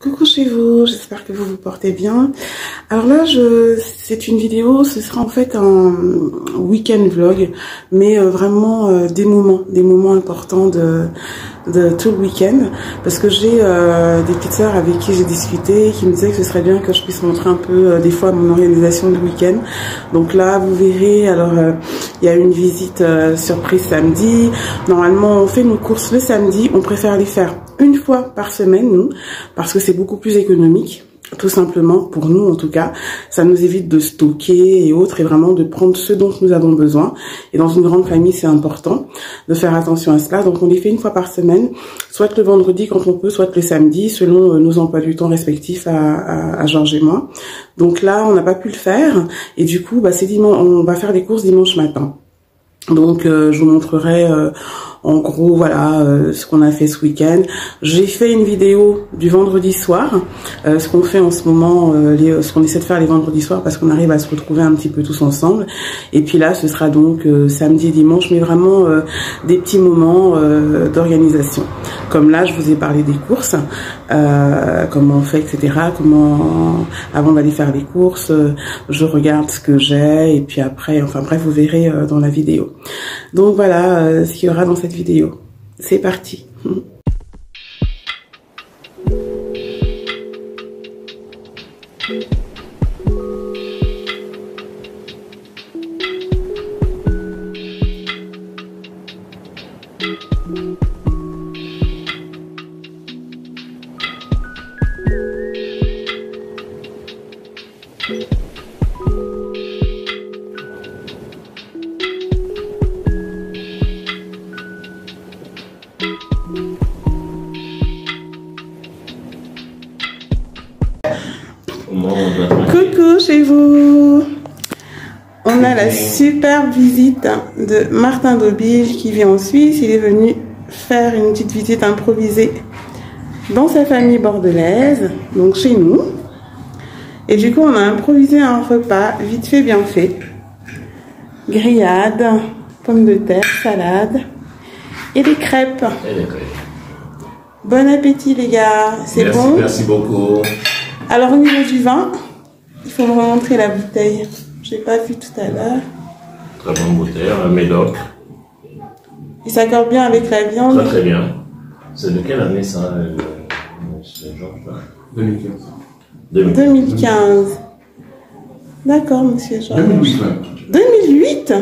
Coucou chez vous, j'espère que vous vous portez bien. Alors là, c'est une vidéo, ce sera en fait un week-end vlog, mais vraiment des moments importants de tout le week-end, parce que j'ai des petites sœurs avec qui j'ai discuté, qui me disaient que ce serait bien que je puisse montrer un peu des fois mon organisation du week-end. Donc là, vous verrez, alors il y a une visite surprise samedi. Normalement, on fait nos courses le samedi, on préfère les faire une fois par semaine, nous, parce que c'est beaucoup plus économique, tout simplement, pour nous en tout cas. Ça nous évite de stocker et autres, et vraiment de prendre ce dont nous avons besoin. Et dans une grande famille, c'est important de faire attention à cela. Donc on les fait une fois par semaine, soit le vendredi quand on peut, soit le samedi, selon nos emplois du temps respectifs à Georges et moi. Donc là, on n'a pas pu le faire, et du coup, c'est dimanche, on va faire les courses dimanche matin. Donc je vous montrerai en gros voilà ce qu'on a fait ce week-end. J'ai fait une vidéo du vendredi soir, ce qu'on fait en ce moment, ce qu'on essaie de faire les vendredis soirs parce qu'on arrive à se retrouver un petit peu tous ensemble. Et puis là ce sera donc samedi et dimanche, mais vraiment des petits moments d'organisation. Comme là je vous ai parlé des courses, comment on fait, etc. Comment avant d'aller faire les courses, je regarde ce que j'ai et puis après, enfin bref, vous verrez dans la vidéo. Donc voilà ce qu'il y aura dans cette vidéo. C'est parti. Coucou chez vous. On a la superbe visite de Martin Daubige qui vit en Suisse. Il est venu faire une petite visite improvisée dans sa famille bordelaise, donc chez nous. Et du coup, on a improvisé un repas vite fait, bien fait. Grillade, pommes de terre, salade et des crêpes. Bon appétit les gars, c'est bon? Merci beaucoup. Alors au niveau du vin, il faut me remontrer la bouteille. Je l'ai pas vu tout à l'heure. Très bonne bouteille, un médoc. Il s'accorde bien avec la viande. Très très bien. C'est de quelle année ça, Georges? 2015. 2015. D'accord, monsieur Georges. 2008. 2008.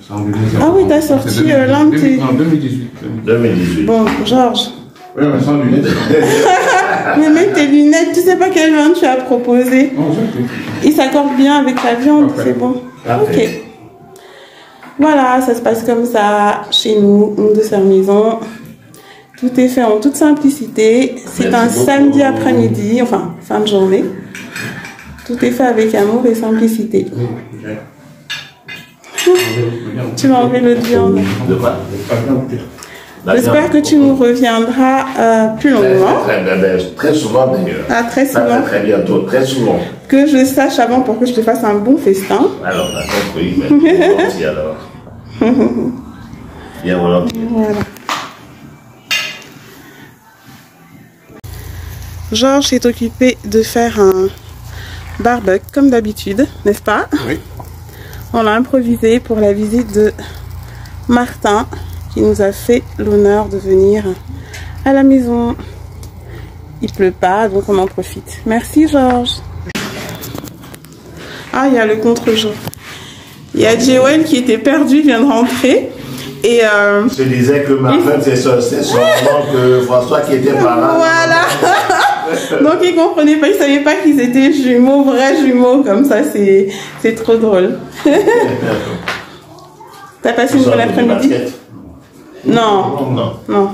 Ah oui, t'as sorti l'un de tes... Non, 2018. 2018. Bon, Georges. Oui, mais sans lunettes. Mais mets tes lunettes, tu sais pas quel vin tu as proposé. Non, Il s'accorde bien avec la viande, c'est bon. Parfait. Ok. Voilà, ça se passe comme ça chez nous, une de sœurs maison. Tout est fait en toute simplicité. C'est un samedi après-midi, enfin fin de journée. Tout est fait avec amour et simplicité. Tu vas enlever l'autre viande. De quoi? J'espère que tu nous reviendras plus longuement. Très souvent d'ailleurs. Ah, très souvent. Très bientôt, très souvent. Que je sache avant pour que je te fasse un bon festin. Alors, t'as compris, mais volontiers alors. Bien volontiers. Voilà. Georges s'est occupé de faire un barbecue comme d'habitude, n'est-ce pas? Oui. On l'a improvisé pour la visite de Martin, qui nous a fait l'honneur de venir à la maison. Il pleut pas, donc on en profite. Merci Georges. Ah, il y a le contre-jour. Il y a Jewel qui était perdu, vient de rentrer. Et Je disais que Martin, c'est son oncle François qui était par là. Voilà. Donc il comprenait pas, il savait pas qu'ils étaient jumeaux, vrais jumeaux, comme ça c'est trop drôle. T'as passé une bonne après-midi? Non. Non. Non.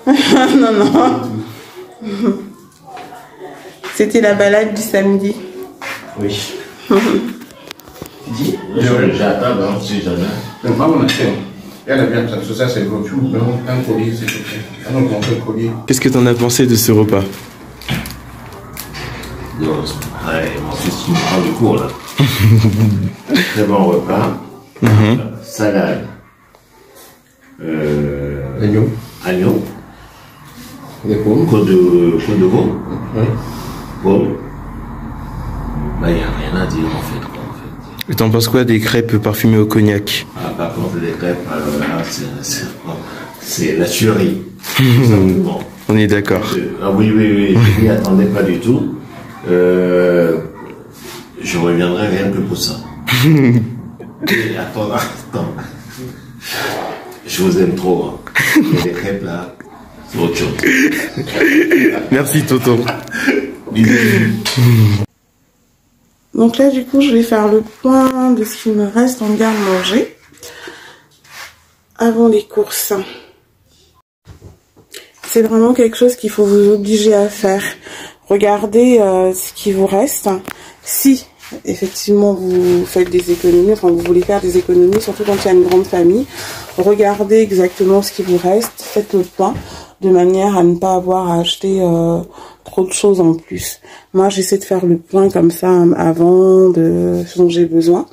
Non, non. C'était la balade du samedi. Oui. J'attends, hein, si jamais. Donc, moi, on a fait. Elle a bien ça, c'est le tout. Un collier, c'est tout. Un autre collier. Qu'est-ce que tu en as pensé de ce repas? Ouais, mon fils, tu me prends du cours là. Très bon repas. Salade. Agneau. Agneau. Les pommes. Côte de veau. Oui. Pommes. Bah, il n'y a rien à dire en fait. Et t'en penses quoi des crêpes parfumées au cognac? Ah, par contre, les crêpes, alors là, c'est la tuerie. Tout simplement. On est d'accord. Ah oui, je n'y attendais pas du tout. Je reviendrai rien que pour ça. Et attends. Je vous aime trop. Hein. Mais les crêpes là, c'est autre chose. Merci Tonton. Bisous. Donc là, du coup, je vais faire le point de ce qu'il me reste en garde-manger avant les courses. C'est vraiment quelque chose qu'il faut vous obliger à faire. Regardez ce qui vous reste. Si effectivement vous faites des économies, enfin vous voulez faire des économies, surtout quand il y a une grande famille, regardez exactement ce qui vous reste, faites le point de manière à ne pas avoir à acheter trop de choses en plus. Moi j'essaie de faire le point comme ça avant de ce dont j'ai besoin.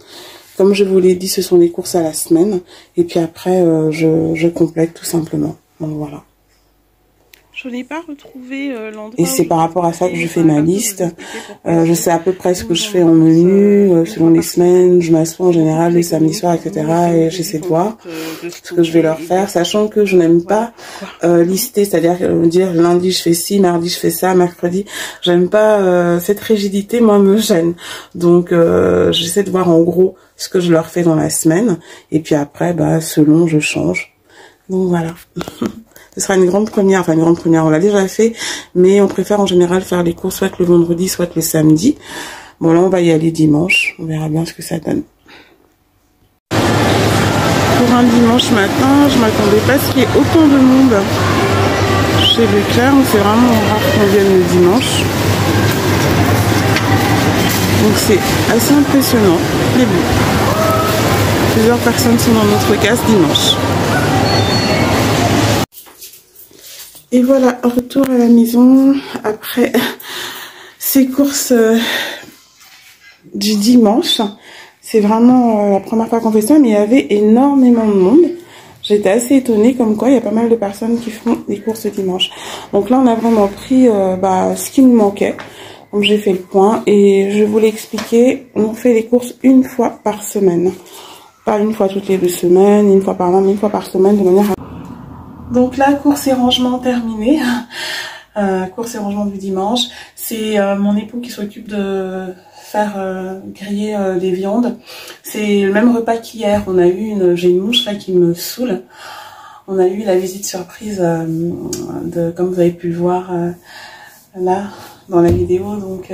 Comme je vous l'ai dit, ce sont les courses à la semaine et puis après je complète tout simplement. Donc voilà. Je n'ai pas retrouvé l'endroit. Et c'est par rapport à ça que je fais ma liste. Je sais à peu près ce que je fais en menu, selon les semaines. Je m'assois en général le samedi soir, etc. Et j'essaie de voir ce que je vais leur faire, sachant que je n'aime pas lister, c'est-à-dire dire lundi je fais ci, mardi je fais ça, mercredi. J'aime pas cette rigidité, moi me gêne. Donc j'essaie de voir en gros ce que je leur fais dans la semaine. Et puis après, bah selon, je change. Donc voilà. Ce sera une grande première, enfin une grande première, on l'a déjà fait, mais on préfère en général faire les courses soit le vendredi, soit le samedi. Bon là on va y aller dimanche, on verra bien ce que ça donne. Pour un dimanche matin, je m'attendais pas à ce qu'il y ait autant de monde chez Leclerc, c'est vraiment rare qu'on vienne le dimanche. Donc c'est assez impressionnant, mais bon. Plusieurs personnes sont dans notre case dimanche. Et voilà, retour à la maison après ces courses du dimanche. C'est vraiment la première fois qu'on fait ça, mais il y avait énormément de monde. J'étais assez étonnée comme quoi il y a pas mal de personnes qui font des courses dimanche. Donc là, on a vraiment pris ce qui nous manquait. Donc j'ai fait le point et je vous l'ai expliqué, on fait les courses une fois par semaine. Pas une fois toutes les 2 semaines, une fois par mois, mais une fois par semaine de manière à... Donc là, course et rangement terminé. Course et rangement du dimanche. C'est mon époux qui s'occupe de faire griller les viandes. C'est le même repas qu'hier. On a eu j'ai une mouche là qui me saoule. On a eu la visite surprise comme vous avez pu le voir là dans la vidéo. Donc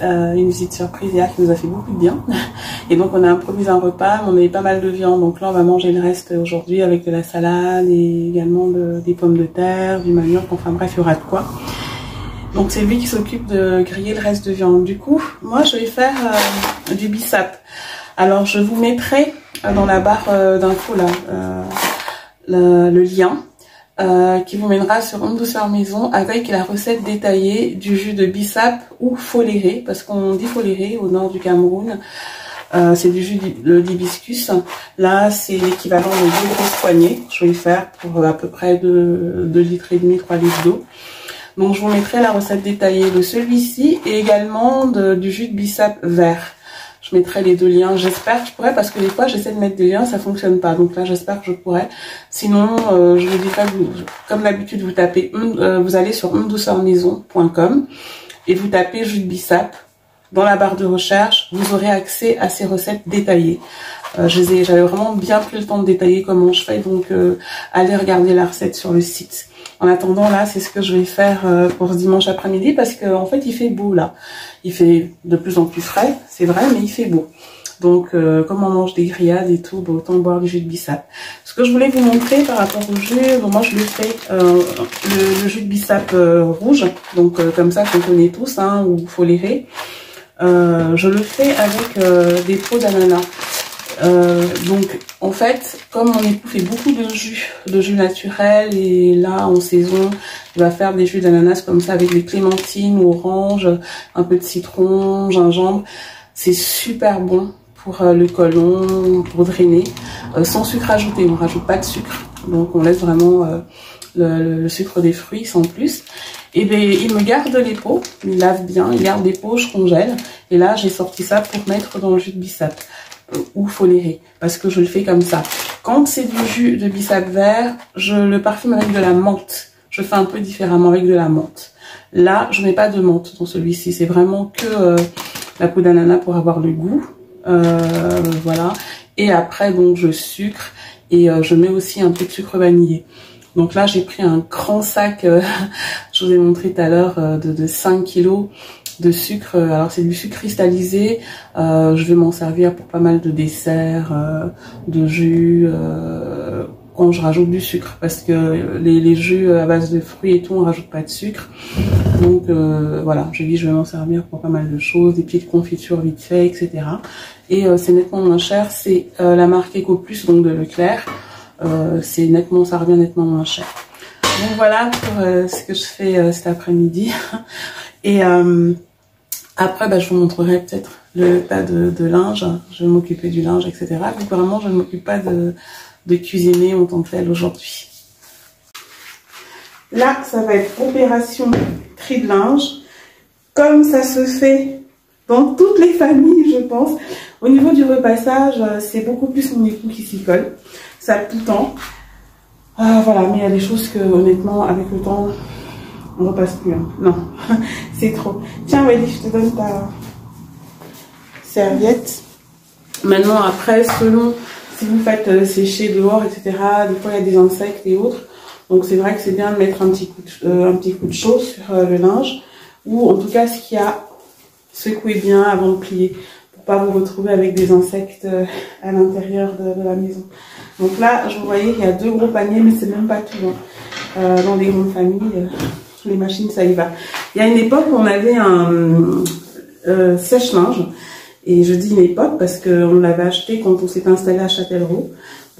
une visite surprise hier qui nous a fait beaucoup de bien. Et donc on a improvisé un repas, mais on avait pas mal de viande, donc là on va manger le reste aujourd'hui avec de la salade et également des pommes de terre, du manioc, enfin bref il y aura de quoi. Donc c'est lui qui s'occupe de griller le reste de viande. Du coup moi je vais faire du bissap. Alors je vous mettrai dans la barre d'infos là le lien. Qui vous mènera sur Home Douceur Maison avec la recette détaillée du jus de bissap ou foléré, parce qu'on dit foléré au nord du Cameroun. C'est du jus d'hibiscus. Là, c'est l'équivalent de 2 grosses poignées. Je vais le faire pour à peu près 2,5 litres, 3 litres d'eau. Donc, je vous mettrai la recette détaillée de celui-ci et également du jus de bissap vert. Je mettrai les 2 liens. J'espère que je pourrai, parce que des fois, j'essaie de mettre des liens, ça fonctionne pas. Donc là, j'espère que je pourrai. Sinon, je vous dis pas, comme d'habitude, vous tapez, vous allez sur homedouceurmaison.com et vous tapez jus de bissap. Dans la barre de recherche, vous aurez accès à ces recettes détaillées. J'avais vraiment bien pris le temps de détailler comment je fais, donc allez regarder la recette sur le site. En attendant, là, c'est ce que je vais faire pour ce dimanche après-midi, parce qu'en fait, il fait beau, là. Il fait de plus en plus frais, c'est vrai, mais il fait beau. Donc, comme on mange des grillades et tout, bah, autant boire du jus de bissap. Ce que je voulais vous montrer par rapport au jus, donc moi, je le fais, le jus de bissap rouge, donc comme ça, qu'on connaît tous, hein, ou foléré. Je le fais avec des peaux d'ananas. Donc en fait, comme mon époux fait beaucoup de jus naturel, et là en saison il va faire des jus d'ananas comme ça avec des clémentines, oranges, un peu de citron, gingembre. C'est super bon pour le côlon, pour drainer, sans sucre ajouté. On rajoute pas de sucre, donc on laisse vraiment le sucre des fruits sans plus. Et bien, il me garde les pots, il lave bien, il garde les pots, je congèle. Et là, j'ai sorti ça pour mettre dans le jus de bissap ou foléré, parce que je le fais comme ça. Quand c'est du jus de bissap vert, je le parfume avec de la menthe. Je fais un peu différemment avec de la menthe. Là, je mets pas de menthe dans celui-ci, c'est vraiment que la peau d'ananas pour avoir le goût. Voilà. Et après, donc, je sucre et je mets aussi un peu de sucre vanillé. Donc là, j'ai pris un grand sac, je vous ai montré tout à l'heure, de 5 kilos de sucre. Alors, c'est du sucre cristallisé. Je vais m'en servir pour pas mal de desserts, de jus, quand je rajoute du sucre. Parce que les jus à base de fruits et tout, on rajoute pas de sucre. Donc, voilà, je dis je vais m'en servir pour pas mal de choses, des petites confitures vite fait, etc. Et c'est nettement moins cher. C'est la marque EcoPlus, donc de Leclerc. C'est nettement, ça revient nettement moins cher. Donc voilà pour ce que je fais cet après-midi. Et après, bah, je vous montrerai peut-être le tas de linge. Je vais m'occuper du linge, etc. Donc vraiment, je ne m'occupe pas de cuisiner en tant que tel aujourd'hui. Là, ça va être opération tri de linge, comme ça se fait dans toutes les familles, je pense. Au niveau du repassage, c'est beaucoup plus mon époux qui s'y colle. Ça tout le temps. Voilà, mais il y a des choses que, honnêtement, avec le temps, on repasse plus. Hein. Non, c'est trop. Tiens, Wendy, je te donne ta serviette. Maintenant, après, selon si vous faites sécher dehors, etc., des fois, il y a des insectes et autres. Donc, c'est vrai que c'est bien de mettre un petit coup de chaud sur le linge. Ou, en tout cas, ce qu'il y a, secouez bien avant de plier. Pour pas vous retrouver avec des insectes à l'intérieur de la maison. Donc là, je vous voyais, il y a 2 gros paniers, mais c'est même pas tout. Hein. Dans des grandes familles, les machines, ça y va. Il y a une époque où on avait un sèche-linge. Et je dis une époque parce qu'on l'avait acheté quand on s'est installé à Châtellerault.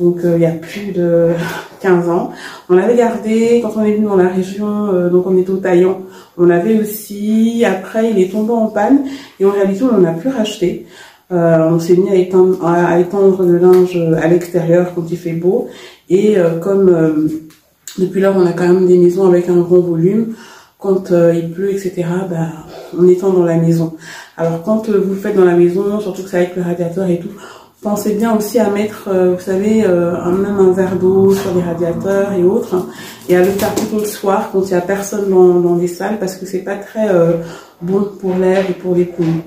Donc il y a plus de 15 ans. On l'avait gardé quand on est venu dans la région, donc on était au Taillan. On l'avait aussi. Après, il est tombé en panne. Et en réalité, on n'en a plus racheté. On s'est mis à étendre le linge à l'extérieur quand il fait beau. Et comme depuis lors, on a quand même des maisons avec un grand volume. Quand il pleut, etc., bah, on étend dans la maison. Alors quand vous le faites dans la maison, surtout que c'est avec le radiateur et tout, pensez bien aussi à mettre, vous savez, même un verre d'eau sur les radiateurs et autres. Hein, et à le faire plutôt le soir quand il n'y a personne dans les salles parce que c'est pas très bon pour l'air et pour les poumons.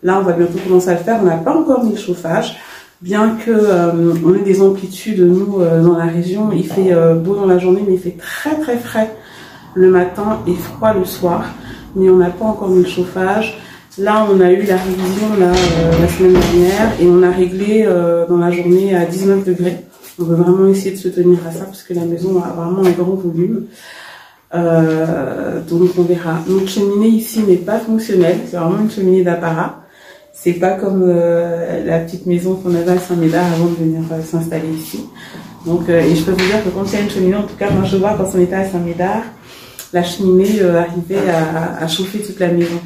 Là, on va bientôt commencer à le faire. On n'a pas encore mis le chauffage. Bien que on ait des amplitudes, nous, dans la région, il fait beau dans la journée, mais il fait très très frais le matin et froid le soir. Mais on n'a pas encore mis le chauffage. Là, on a eu la révision la semaine dernière et on a réglé dans la journée à 19 degrés. On veut vraiment essayer de se tenir à ça parce que la maison a vraiment un grand volume. Donc on verra. Notre cheminée ici n'est pas fonctionnelle. C'est vraiment une cheminée d'apparat. C'est pas comme la petite maison qu'on avait à Saint-Médard avant de venir s'installer ici. Donc, et je peux vous dire que quand il y a une cheminée, en tout cas moi je vois quand on était à Saint-Médard, la cheminée arrivait à chauffer toute la maison.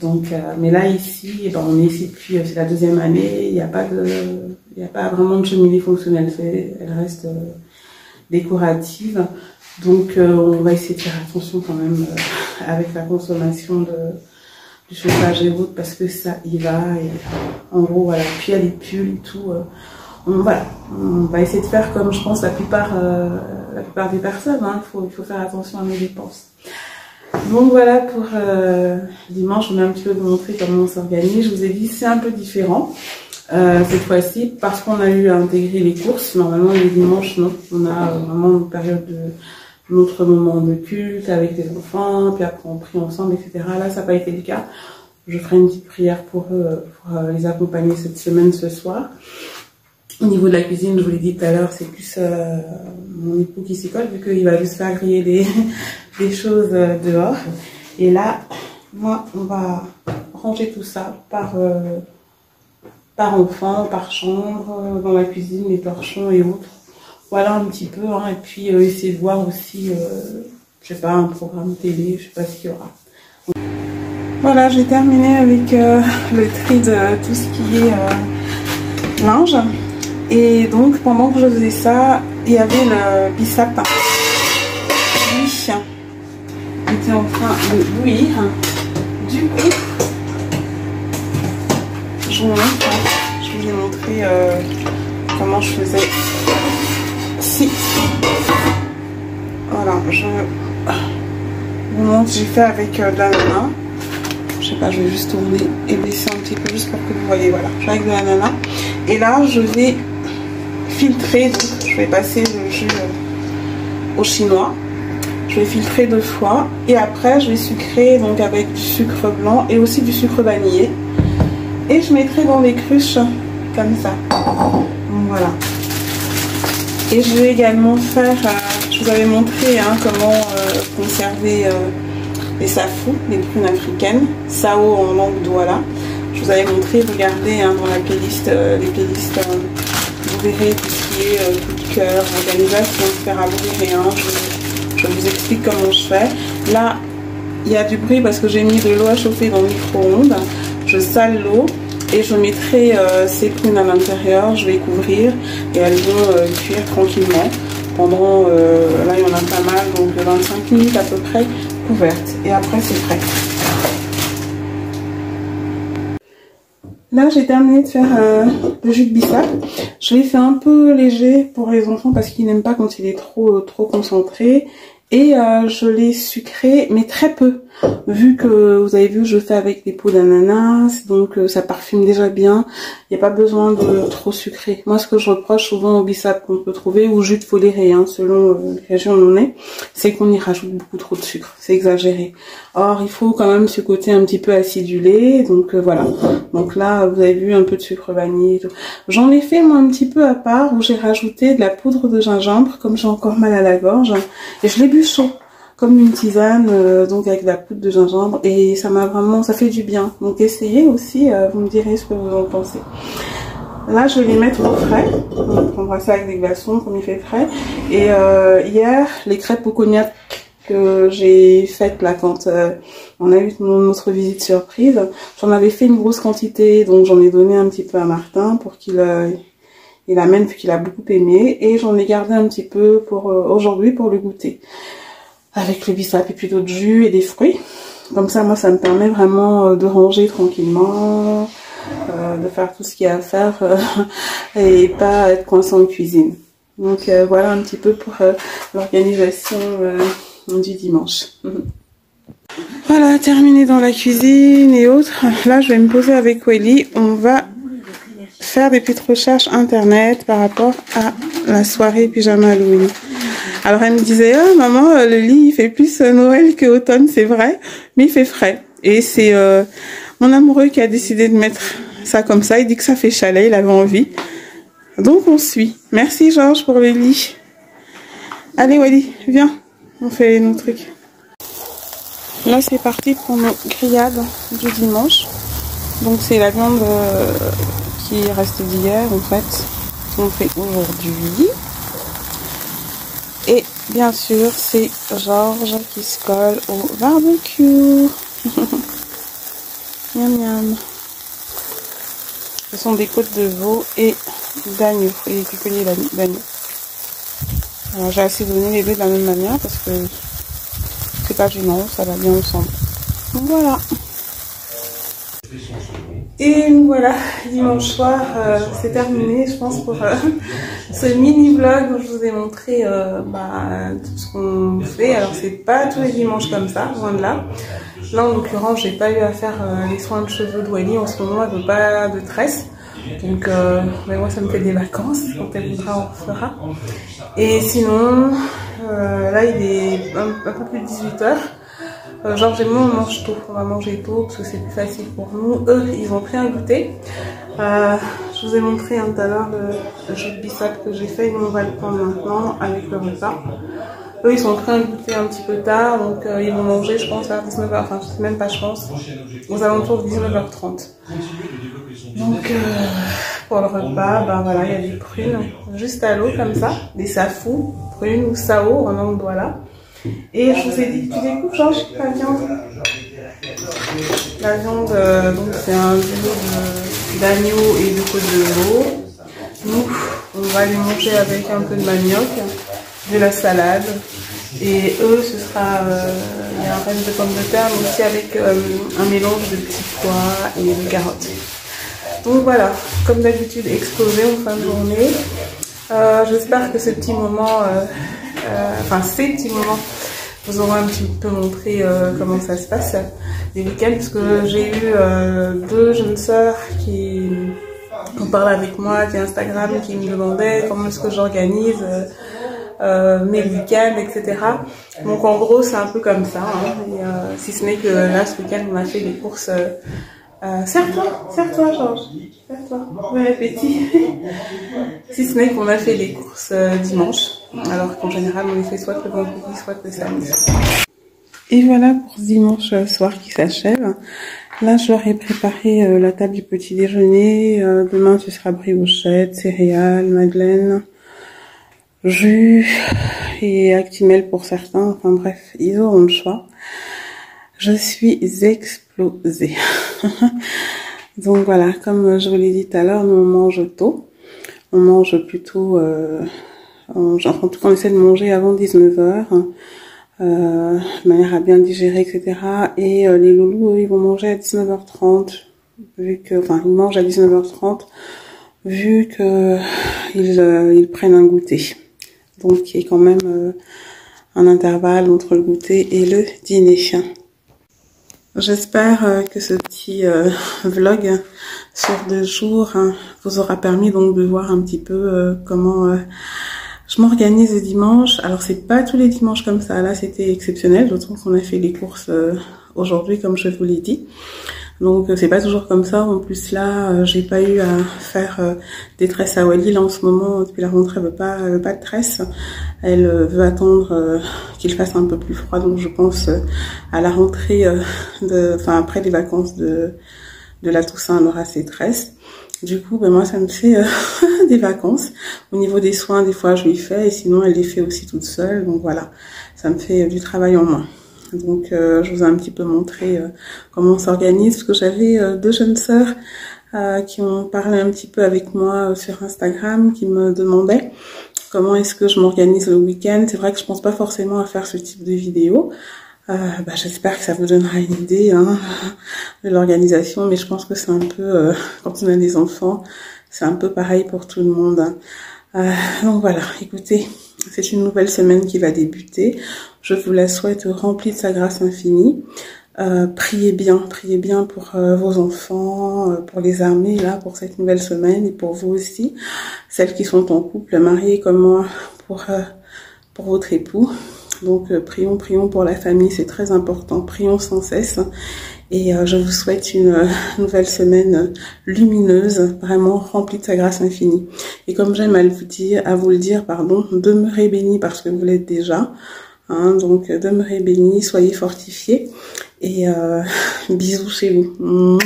Donc, mais là ici, eh ben, on est ici depuis c'est la 2e année, il n'y a pas vraiment de cheminée fonctionnelle, elle reste décorative. Donc on va essayer de faire attention quand même avec la consommation du chauffage et autres parce que ça y va. Et, en gros voilà, puis il y a les pulls et tout. On va essayer de faire comme je pense la plupart des personnes. Hein, il faut faire attention à nos dépenses. Donc voilà pour dimanche, on a un petit peu vous montrer comment on s'organise. Je vous ai dit c'est un peu différent cette fois-ci parce qu'on a eu à intégrer les courses. Normalement les dimanches non, on a vraiment une période notre moment de culte avec les enfants, puis après on prie ensemble, etc. Là ça n'a pas été le cas. Je ferai une petite prière pour eux, pour les accompagner cette semaine ce soir. Au niveau de la cuisine, je vous l'ai dit tout à l'heure, c'est plus mon époux qui s'y colle, vu qu'il va juste faire griller des choses dehors. Et là, moi, on va ranger tout ça par enfant, par chambre, dans la cuisine, les torchons et autres. Voilà un petit peu, hein, et puis essayer de voir aussi, je sais pas, un programme télé, je sais pas ce qu'il y aura. Voilà, j'ai terminé avec le tri de tout ce qui est linge. Et donc, pendant que je faisais ça, il y avait le bissap c'est en train de bouillir. Du coup, je vous montre, je vous ai montré comment je faisais. Si, voilà, je vous montre, j'ai fait avec de l'ananas. Je sais pas, je vais juste tourner et baisser un petit peu juste pour que vous voyez. Voilà, je fais avec de l'ananas. Et là, je vais filtrer, donc je vais passer le jus au chinois. Je vais filtrer 2 fois et après je vais sucrer donc avec du sucre blanc et aussi du sucre vanillé. Et je mettrai dans les cruches comme ça. Donc voilà. Et je vais également faire, je vous avais montré comment conserver les safou, les prunes africaines, sao en langue douala. Je vous avais montré, regardez dans la playlist, les playlists, vous verrez tout ce qui est coup de cœur, organisation, etc. Vous verrez, je vous explique comment je fais. Là, il y a du bruit parce que j'ai mis de l'eau à chauffer dans le micro-ondes. Je sale l'eau et je mettrai ces prunes à l'intérieur. Je vais couvrir et elles vont cuire tranquillement pendant, là il y en a pas mal, donc 25 minutes à peu près couvertes. Et après c'est prêt. Là, j'ai terminé de faire le jus de bissap. Je l'ai fait un peu léger pour les enfants parce qu'ils n'aiment pas quand il est trop concentré. Et je l'ai sucré, mais très peu. Vu que vous avez vu, je fais avec des peaux d'ananas, donc ça parfume déjà bien. Il n'y a pas besoin de trop sucrer. Moi, ce que je reproche souvent au bissap qu'on peut trouver, ou jus de foléré, selon les régions où on est, c'est qu'on y rajoute beaucoup trop de sucre. C'est exagéré. Or, il faut quand même ce côté un petit peu acidulé. Donc voilà. Donc là, vous avez vu un peu de sucre vanille et tout. J'en ai fait moi un petit peu à part où j'ai rajouté de la poudre de gingembre, comme j'ai encore mal à la gorge. Et je l'ai bu chaud, comme une tisane, donc avec de la poudre de gingembre, et ça m'a vraiment, ça fait du bien. Donc essayez aussi, vous me direz ce que vous en pensez. Là, je vais les mettre au frais. On prendra ça avec des glaçons comme il fait frais. Et hier, les crêpes au cognac que j'ai faites là quand on a eu notre visite surprise, j'en avais fait une grosse quantité, donc j'en ai donné un petit peu à Martin pour qu'il il amène vu qu'il a beaucoup aimé, et j'en ai gardé un petit peu pour aujourd'hui pour le goûter avec le bissap et puis d'autres jus et des fruits. Comme ça, moi, ça me permet vraiment de ranger tranquillement, de faire tout ce qu'il y a à faire et pas être coincé en cuisine. Donc voilà un petit peu pour l'organisation du dimanche. Voilà, terminé dans la cuisine et autres. Là, je vais me poser avec Welly. On va faire des petites recherches internet par rapport à la soirée pyjama Halloween. Alors elle me disait, ah maman, le lit il fait plus Noël que automne, c'est vrai, mais il fait frais. Et c'est mon amoureux qui a décidé de mettre ça comme ça. Il dit que ça fait chalet, il avait envie. Donc on suit. Merci Georges pour le lit. Allez Wally, viens, on fait nos trucs. Là c'est parti pour nos grillades du dimanche. Donc c'est la viande qui reste d'hier en fait, qu'on fait aujourd'hui. Et bien sûr c'est Georges qui se colle au barbecue. Miam miam. Ce sont des côtes de veau et d'agneau, et des cuculiers d'agneau. Alors j'ai assaisonné les deux de la même manière parce que c'est pas gênant, ça va bien ensemble. Donc voilà. Et voilà, dimanche soir, c'est terminé, je pense, pour ce mini-vlog où je vous ai montré tout ce qu'on fait. Alors, c'est pas tous les dimanches comme ça, loin de là. Là, en l'occurrence, j'ai pas eu à faire les soins de cheveux de Wally. En ce moment, elle veut pas de tresse. Donc, mais moi, ça me fait des vacances. Quand elle voudra, on fera. Et sinon, là, il est un peu plus de 18 h. Georges et moi on mange tôt, on va manger tôt parce que c'est plus facile pour nous. Eux ils ont pris un goûter. Je vous ai montré tout à l'heure le jus de bissap que j'ai fait, nous on va le prendre maintenant avec le repas. Eux ils sont pris un goûter un petit peu tard, donc ils vont manger je pense vers 19 h, enfin même pas je pense, aux alentours de 19 h 30. Donc pour le repas, voilà, il y a des prunes juste à l'eau comme ça, des safou, prunes ou sao en langue douala. Et je vous ai dit, tu découpes Georges la viande. La viande, donc c'est un duo d'agneau et de côte de veau. Nous, on va les manger avec un peu de manioc, de la salade. Et eux, ce sera un reste de pommes de terre, mais aussi avec un mélange de petits pois et de carottes. Donc voilà, comme d'habitude, explosé en fin de journée. J'espère que ce petit moment, ces petits moments, vous auront un petit peu montré comment ça se passe les week-ends, parce que j'ai eu 2 jeunes sœurs qui ont parlé avec moi via Instagram, qui me demandaient comment est-ce que j'organise mes week-ends, etc. Donc en gros c'est un peu comme ça, hein. Et, si ce n'est que là ce week-end on a fait des courses. Serre-toi Georges, serre-toi, bon appétit. Si ce n'est qu'on a fait les courses dimanche, alors qu'en général on les fait soit le vendredi soit le samedi. Et voilà pour ce dimanche soir qui s'achève. Là je leur ai préparé la table du petit déjeuner. Demain ce sera briochettes, céréales, madeleine, jus et Actimel pour certains. Enfin bref, ils auront le choix. Je suis explosée. Donc voilà, comme je vous l'ai dit tout à l'heure, nous on mange tôt. On mange plutôt... en tout cas, on essaie de manger avant 19h. De manière à bien digérer, etc. Et les loulous, eux, ils vont manger à 19h30. Ils mangent à 19h30 vu que ils prennent un goûter. Donc il y a quand même un intervalle entre le goûter et le dîner. J'espère que ce petit vlog sur 2 jours vous aura permis donc de voir un petit peu comment je m'organise le dimanche. Alors c'est pas tous les dimanches comme ça, là c'était exceptionnel, d'autant qu'on a fait les courses aujourd'hui comme je vous l'ai dit. Donc c'est pas toujours comme ça. En plus là, j'ai pas eu à faire des tresses à Wally. Là en ce moment, depuis la rentrée, elle veut pas de tresses. Elle veut attendre qu'il fasse un peu plus froid. Donc je pense à la rentrée, après les vacances de la Toussaint, elle aura ses tresses. Du coup, moi ça me fait des vacances. Au niveau des soins, des fois je lui fais, et sinon elle les fait aussi toute seule. Donc voilà, ça me fait du travail en moins. Donc je vous ai un petit peu montré comment on s'organise, parce que j'avais 2 jeunes sœurs qui ont parlé un petit peu avec moi sur Instagram, qui me demandaient comment est-ce que je m'organise le week-end. C'est vrai que je pense pas forcément à faire ce type de vidéo. J'espère que ça vous donnera une idée de l'organisation, mais je pense que c'est un peu, quand on a des enfants, c'est un peu pareil pour tout le monde. Donc voilà, écoutez, c'est une nouvelle semaine qui va débuter. Je vous la souhaite remplie de sa grâce infinie. Priez bien pour vos enfants, pour les armées là, pour cette nouvelle semaine, et pour vous aussi, celles qui sont en couple, mariées comme moi, pour votre époux. Donc prions pour la famille, c'est très important. Prions sans cesse. Et je vous souhaite une nouvelle semaine lumineuse, vraiment remplie de sa grâce infinie. Et comme j'aime à vous le dire, demeurez bénis parce que vous l'êtes déjà. Donc demeurez bénis, soyez fortifiés. Et bisous chez vous.